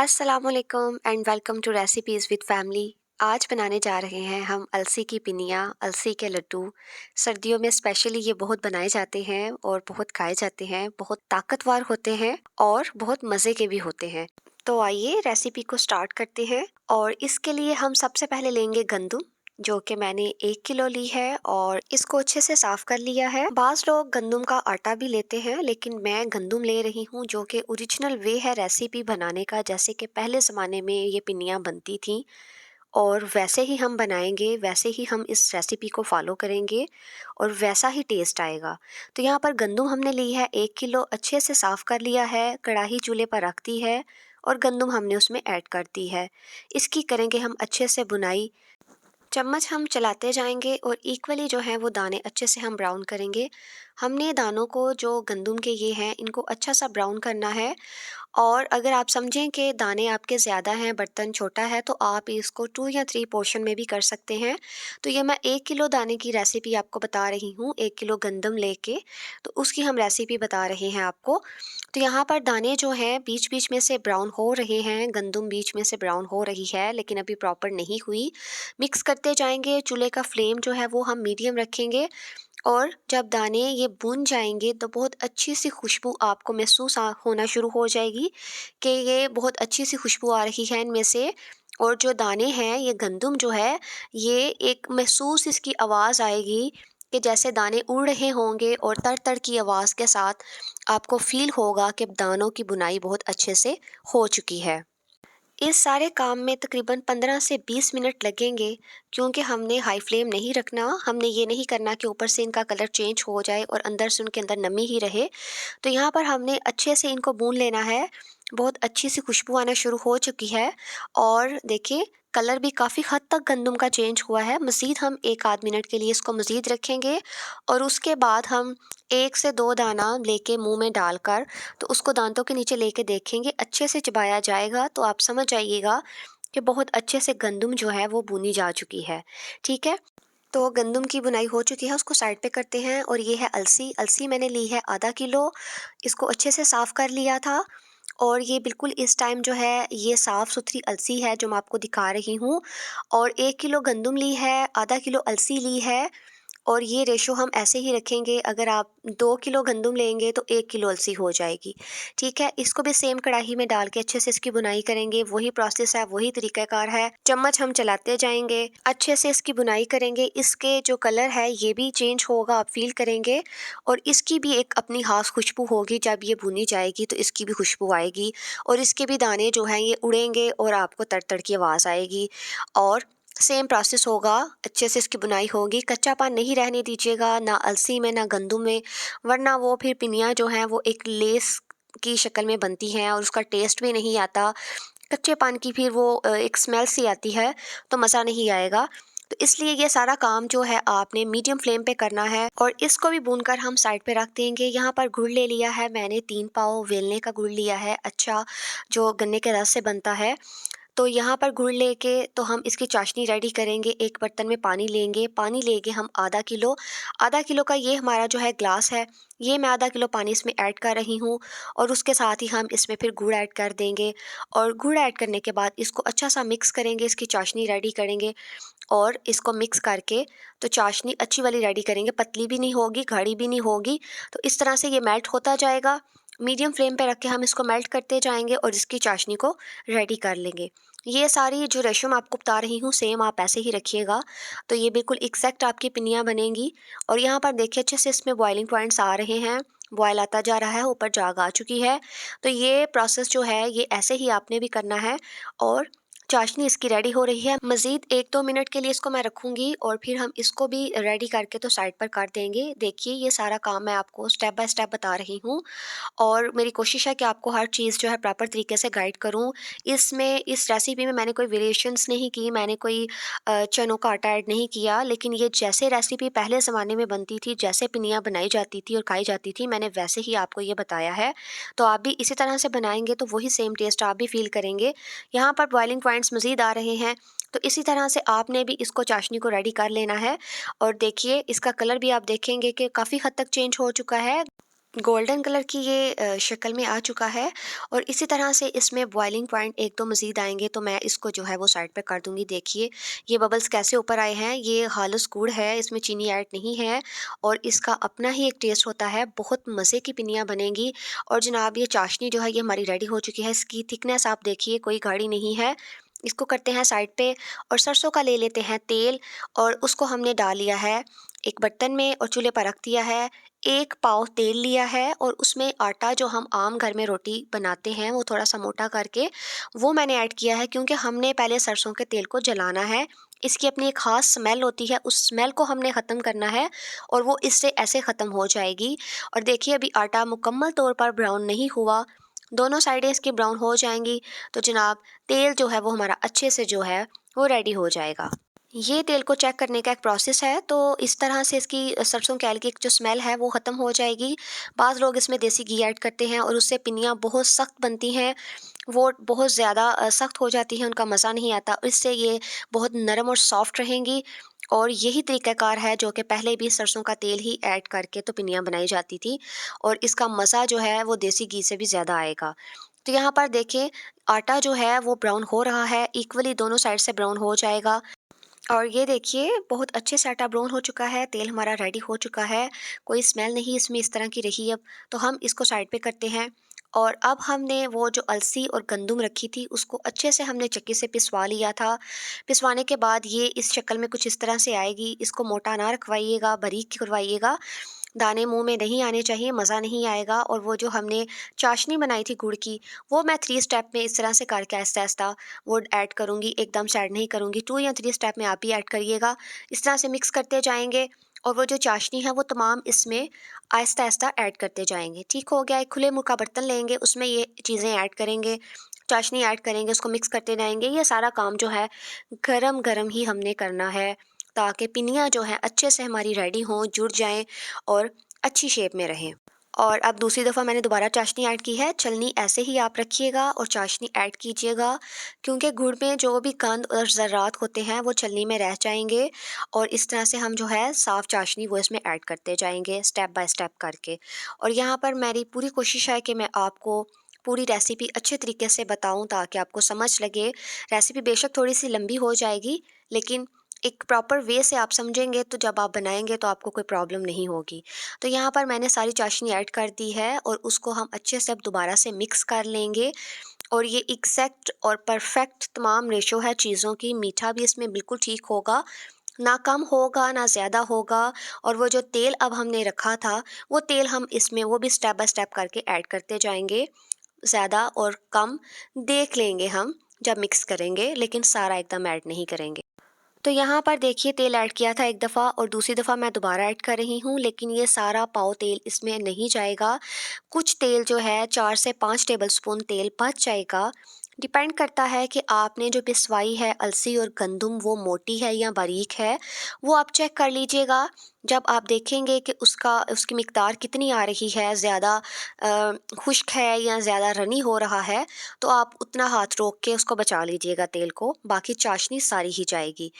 अस्सलामुअलैकुम and welcome to recipes with family. आज बनाने जा रहे हैं हम अलसी की पिनिया, अलसी के लड्डू। सर्दियों में स्पेशली ये बहुत बनाए जाते हैं और बहुत खाए जाते हैं। बहुत ताकतवर होते हैं और बहुत मज़े के भी होते हैं। तो आइए रेसिपी को स्टार्ट करते हैं। और इसके लिए हम सबसे पहले लेंगे गंदम, जो कि मैंने 1 किलो ली है और इसको अच्छे से साफ कर लिया है। बाज़ लोग गंदम का आटा भी लेते हैं, लेकिन मैं गंदम ले रही हूँ जो कि ओरिजिनल वे है रेसिपी बनाने का, जैसे कि पहले ज़माने में ये पिन्नियाँ बनती थी। और वैसे ही हम बनाएंगे, वैसे ही हम इस रेसिपी को फॉलो करेंगे और वैसा ही टेस्ट आएगा। तो यहाँ पर गंदम हमने ली है 1 किलो, अच्छे से साफ कर लिया है, कढ़ाई चूल्हे पर रख दी है और गंदम हमने उसमें ऐड कर दी है। इसकी करेंगे हम अच्छे से बुनाई। चम्मच हम चलाते जाएंगे और इक्वली जो है वो दाने अच्छे से हम ब्राउन करेंगे। हमने दानों को, जो गंदम के ये हैं, इनको अच्छा सा ब्राउन करना है। और अगर आप समझें कि दाने आपके ज़्यादा हैं, बर्तन छोटा है, तो आप इसको 2 या 3 पोर्शन में भी कर सकते हैं। तो ये मैं 1 किलो दाने की रेसिपी आपको बता रही हूँ, 1 किलो गंदम लेके, तो उसकी हम रेसिपी बता रहे हैं आपको। तो यहाँ पर दाने जो हैं बीच बीच में से ब्राउन हो रहे हैं, गंदम बीच में से ब्राउन हो रही है, लेकिन अभी प्रॉपर नहीं हुई। मिक्स करते जाएंगे, चूल्हे का फ्लेम जो है वो हम मीडियम रखेंगे। और जब दाने ये भुन जाएंगे तो बहुत अच्छी सी खुशबू आपको महसूस होना शुरू हो जाएगी कि ये बहुत अच्छी सी खुशबू आ रही है इनमें से। और जो दाने हैं, ये गंदम जो है, ये एक महसूस इसकी आवाज़ आएगी कि जैसे दाने उड़ रहे होंगे, और तर तर की आवाज़ के साथ आपको फील होगा कि दानों की बुनाई बहुत अच्छे से हो चुकी है। इस सारे काम में तकरीबन 15 से 20 मिनट लगेंगे, क्योंकि हमने हाई फ्लेम नहीं रखना। हमने ये नहीं करना कि ऊपर से इनका कलर चेंज हो जाए और अंदर से उनके अंदर नमी ही रहे। तो यहाँ पर हमने अच्छे से इनको भून लेना है। बहुत अच्छी सी खुशबू आना शुरू हो चुकी है और देखिए, कलर भी काफ़ी हद तक गंदम का चेंज हुआ है। मज़ीद हम 1 आध मिनट के लिए इसको मज़ीद रखेंगे और उसके बाद हम 1 से 2 दाना लेके मुँह में डालकर, तो उसको दांतों के नीचे लेके देखेंगे, अच्छे से चबाया जाएगा तो आप समझ जाइएगा कि बहुत अच्छे से गंदम जो है वो भुनी जा चुकी है। ठीक है? तो गंदम की बुनाई हो चुकी है, उसको साइड पे करते हैं। और ये है अलसी। अलसी मैंने ली है आधा किलो। इसको अच्छे से साफ़ कर लिया था और ये बिल्कुल इस टाइम जो है ये साफ़ सुथरी अलसी है जो मैं आपको दिखा रही हूँ। और 1 किलो गंदम ली है, आधा किलो अलसी ली है। और ये रेशो हम ऐसे ही रखेंगे। अगर आप 2 किलो गंदम लेंगे तो 1 किलो अलसी हो जाएगी। ठीक है? इसको भी सेम कढ़ाई में डाल के अच्छे से इसकी बुनाई करेंगे। वही प्रोसेस है, वही तरीक़ाकार है। चम्मच हम चलाते जाएंगे, अच्छे से इसकी बुनाई करेंगे। इसके जो कलर है ये भी चेंज होगा, आप फील करेंगे। और इसकी भी एक अपनी ख़ास खुशबू होगी। जब ये भुनी जाएगी तो इसकी भी खुशबू आएगी और इसके भी दाने जो हैं ये उड़ेंगे और आपको तड़-तड़ की आवाज़ आएगी। और सेम प्रोसेस होगा, अच्छे से इसकी बुनाई होगी। कच्चापन नहीं रहने दीजिएगा, ना अलसी में ना गंदम में, वरना वो फिर पिनिया जो हैं वो एक लेस की शक्ल में बनती हैं और उसका टेस्ट भी नहीं आता। कच्चेपन की फिर वो एक स्मेल सी आती है, तो मज़ा नहीं आएगा। तो इसलिए ये सारा काम जो है आपने मीडियम फ्लेम पे करना है। और इसको भी भूनकर हम साइड पे रख देंगे। यहाँ पर गुड़ ले लिया है मैंने, 3 पाव वेलने का गुड़ लिया है, अच्छा, जो गन्ने के रस से बनता है। तो यहाँ पर गुड़ लेके तो हम इसकी चाशनी रेडी करेंगे। एक बर्तन में पानी लेंगे, पानी लेके हम आधा किलो का ये हमारा जो है ग्लास है, ये मैं आधा किलो पानी इसमें ऐड कर रही हूँ। और उसके साथ ही हम इसमें फिर गुड़ ऐड कर देंगे। और गुड़ ऐड करने के बाद इसको अच्छा सा मिक्स करेंगे, इसकी चाशनी रेडी करेंगे। और इसको मिक्स करके तो चाशनी अच्छी वाली रेडी करेंगे, पतली भी नहीं होगी, गाढ़ी भी नहीं होगी। तो इस तरह से ये मेल्ट होता जाएगा। मीडियम फ्लेम पे रख के हम इसको मेल्ट करते जाएंगे और इसकी चाशनी को रेडी कर लेंगे। ये सारी जो रेशो मैं आपको बता रही हूँ, सेम आप ऐसे ही रखिएगा, तो ये बिल्कुल एग्जैक्ट आपकी पिनियाँ बनेंगी। और यहाँ पर देखिए अच्छे से इसमें बॉइलिंग पॉइंट्स आ रहे हैं, बॉयल आता जा रहा है, ऊपर जाग आ चुकी है। तो ये प्रोसेस जो है ये ऐसे ही आपने भी करना है। और चाशनी इसकी रेडी हो रही है। मज़ीद 1-2 मिनट के लिए इसको मैं रखूँगी और फिर हम इसको भी रेडी करके तो साइड पर कर देंगे। देखिए, ये सारा काम मैं आपको स्टेप बाय स्टेप बता रही हूँ और मेरी कोशिश है कि आपको हर चीज़ जो है प्रॉपर तरीके से गाइड करूँ। इसमें, इस रेसिपी में मैंने कोई वेरिएशंस नहीं की, मैंने कोई चनों का आटा ऐड नहीं किया, लेकिन ये जैसे रेसिपी पहले ज़माने में बनती थी, जैसे पिनियाँ बनाई जाती थी और खाई जाती थी, मैंने वैसे ही आपको ये बताया है। तो आप भी इसी तरह से बनाएँगे तो वही सेम टेस्ट आप भी फ़ील करेंगे। यहाँ पर बॉइलिंग पॉइंट्स मज़ीद आ रहे हैं, तो इसी तरह से आपने भी इसको चाशनी को रेडी कर लेना है। और देखिए, इसका कलर भी आप देखेंगे कि काफ़ी हद तक चेंज हो चुका है। गोल्डन कलर की ये शक्ल में आ चुका है और इसी तरह से इसमें बॉइलिंग पॉइंट 1-2 मज़ीद आएँगे तो मैं इसको जो है वो साइड पे कर दूँगी। देखिए, ये बबल्स कैसे ऊपर आए हैं, ये खालिस गुड़ है, इसमें चीनी ऐड नहीं है और इसका अपना ही एक टेस्ट होता है। बहुत मज़े की पिनिया बनेंगी और जनाब ये चाशनी जो है ये हमारी रेडी हो चुकी है। इसकी थिकनेस आप देखिए, कोई गाढ़ी नहीं है। इसको करते हैं साइड पे और सरसों का ले लेते हैं तेल और उसको हमने डाल लिया है एक बर्तन में और चूल्हे पर रख दिया है। 1 पाव तेल लिया है और उसमें आटा जो हम आम घर में रोटी बनाते हैं वो थोड़ा-सा मोटा करके वो मैंने ऐड किया है, क्योंकि हमने पहले सरसों के तेल को जलाना है। इसकी अपनी एक ख़ास स्मेल होती है, उस स्मेल को हमने ख़त्म करना है और वो इससे ऐसे ख़त्म हो जाएगी। और देखिए अभी आटा मुकम्मल तौर पर ब्राउन नहीं हुआ, दोनों साइडें इसकी ब्राउन हो जाएँगी तो जनाब तेल जो है वो हमारा अच्छे से जो है वो रेडी हो जाएगा। ये तेल को चेक करने का एक प्रोसेस है, तो इस तरह से इसकी सरसों के ऑयल की एक जो स्मेल है वो ख़त्म हो जाएगी। बाज़ लोग इसमें देसी घी ऐड करते हैं और उससे पिनियाँ बहुत सख्त बनती हैं, वो बहुत ज़्यादा सख्त हो जाती हैं, उनका मज़ा नहीं आता। इससे ये बहुत नरम और सॉफ्ट रहेंगी और यही तरीक़ाकार है जो कि पहले भी सरसों का तेल ही ऐड करके तो पिनियाँ बनाई जाती थी और इसका मज़ा जो है वो देसी घी से भी ज़्यादा आएगा। तो यहाँ पर देखिए आटा जो है वो ब्राउन हो रहा है, इक्वली दोनों साइड से ब्राउन हो जाएगा। और ये देखिए बहुत अच्छे से आटा ब्राउन हो चुका है, तेल हमारा रेडी हो चुका है, कोई स्मेल नहीं इसमें इस तरह की रही अब। तो हम इसको साइड पे करते हैं और अब हमने वो जो अलसी और गंदुम रखी थी उसको अच्छे से हमने चक्की से पिसवा लिया था। पिसवाने के बाद ये इस शक्ल में कुछ इस तरह से आएगी, इसको मोटा ना रखवाइएगा, बारीक करवाइएगा। दाने मुँह में नहीं आने चाहिए, मज़ा नहीं आएगा। और वो जो हमने चाशनी बनाई थी गुड़ की, वो मैं 3 स्टेप में इस तरह से करके आहिस्ता-आहिस्ता वो ऐड करूँगी, एकदम से ऐड नहीं करूँगी। 2 या 3 स्टेप में आप भी ऐड करिएगा। इस तरह से मिक्स करते जाएँगे और वो जो चाशनी है वो तमाम इसमें आहिस्ता-आहिस्ता ऐड करते जाएँगे। ठीक हो गया? एक खुले मुँह का बर्तन लेंगे, उसमें ये चीज़ें ऐड करेंगे, चाशनी ऐड करेंगे, उसको मिक्स करते जाएँगे। ये सारा काम जो है गरम-गरम ही हमने करना है, ताकि पिनिया जो हैं अच्छे से हमारी रेडी हों, जुड़ जाएँ और अच्छी शेप में रहें। और अब दूसरी दफ़ा मैंने दोबारा चाशनी ऐड की है, छलनी ऐसे ही आप रखिएगा और चाशनी ऐड कीजिएगा, क्योंकि गुड़ में जो भी कंद और ज़र्रात होते हैं वो छलनी में रह जाएँगे और इस तरह से हम जो है साफ़ चाशनी वो इसमें ऐड करते जाएँगे स्टेप बाय स्टेप करके। और यहाँ पर मेरी पूरी कोशिश है कि मैं आपको पूरी रेसिपी अच्छे तरीके से बताऊँ ताकि आपको समझ लगे। रेसिपी बेशक थोड़ी-सी लंबी हो जाएगी, लेकिन एक प्रॉपर वे से आप समझेंगे तो जब आप बनाएँगे तो आपको कोई प्रॉब्लम नहीं होगी। तो यहाँ पर मैंने सारी चाशनी ऐड कर दी है और उसको हम अच्छे से अब दोबारा से मिक्स कर लेंगे और ये एग्ज़ैक्ट और परफ़ेक्ट तमाम रेशो है चीज़ों की। मीठा भी इसमें बिल्कुल ठीक होगा, ना कम होगा, ना ज़्यादा होगा। और वो जो तेल अब हमने रखा था, वो तेल हम इसमें वो भी स्टेप बाय स्टेप करके ऐड करते जाएँगे। ज़्यादा और कम देख लेंगे हम जब मिक्स करेंगे, लेकिन सारा एकदम ऐड नहीं करेंगे। तो यहाँ पर देखिए तेल ऐड किया था एक दफ़ा और दूसरी दफ़ा मैं दोबारा ऐड कर रही हूँ, लेकिन ये सारा पाव तेल इसमें नहीं जाएगा। कुछ तेल जो है 4 से 5 टेबलस्पून तेल बच जाएगा। डिपेंड करता है कि आपने जो पिसवाई है अलसी और गंदुम वो मोटी है या बारीक है, वो आप चेक कर लीजिएगा। जब आप देखेंगे कि उसकी मिक़दार कितनी आ रही है, ज़्यादा खुश्क है या ज़्यादा रनी हो रहा है, तो आप उतना हाथ रोक के उसको बचा लीजिएगा तेल को, बाकी चाशनी सारी ही जाएगी।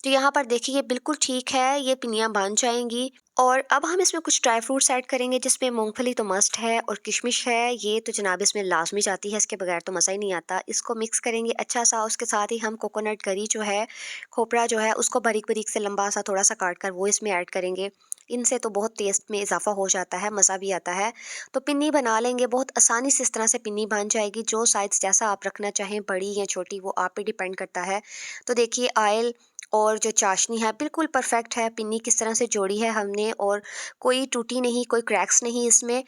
तो यहाँ पर देखिए ये बिल्कुल ठीक है, ये पिनियाँ बन जाएँगी। और अब हम इसमें कुछ ड्राई फ्रूट्स ऐड करेंगे, जिसमें मूँगफली तो मस्ट है और किशमिश है, ये तो जनाब इसमें लाज़मी जाती है, इसके बगैर तो मज़ा ही नहीं आता। इसको मिक्स करेंगे अच्छा-सा, उसके साथ ही हम कोकोनट गरी जो है, खोपरा जो है, उसको बारीक-बारीक से लंबा-सा थोड़ा-सा काट कर वो इसमें ऐड करेंगे। इनसे तो बहुत टेस्ट में इज़ाफ़ा हो जाता है, मज़ा भी आता है। तो पिन्नी बना लेंगे, बहुत आसानी से इस तरह से पिन्नी बन जाएगी। जो साइज़ जैसा आप रखना चाहें, बड़ी या छोटी, वो आप पे डिपेंड करता है। तो देखिए ऑयल और जो चाशनी है बिल्कुल परफेक्ट है, पिन्नी किस तरह से जोड़ी है हमने और कोई टूटी नहीं, कोई क्रैक्स नहीं इसमें।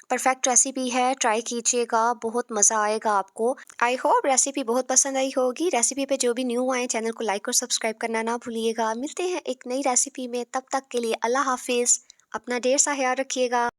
परफेक्ट रेसिपी है, ट्राई कीजिएगा, बहुत मज़ा आएगा आपको। आई होप रेसिपी बहुत पसंद आई होगी। रेसिपी पे जो भी न्यू आए चैनल को लाइक और सब्सक्राइब करना ना भूलिएगा। मिलते हैं एक नई रेसिपी में, तब तक के लिए अल्लाह हाफ़िज़। अपना ढेर सा ख़्याल रखिएगा।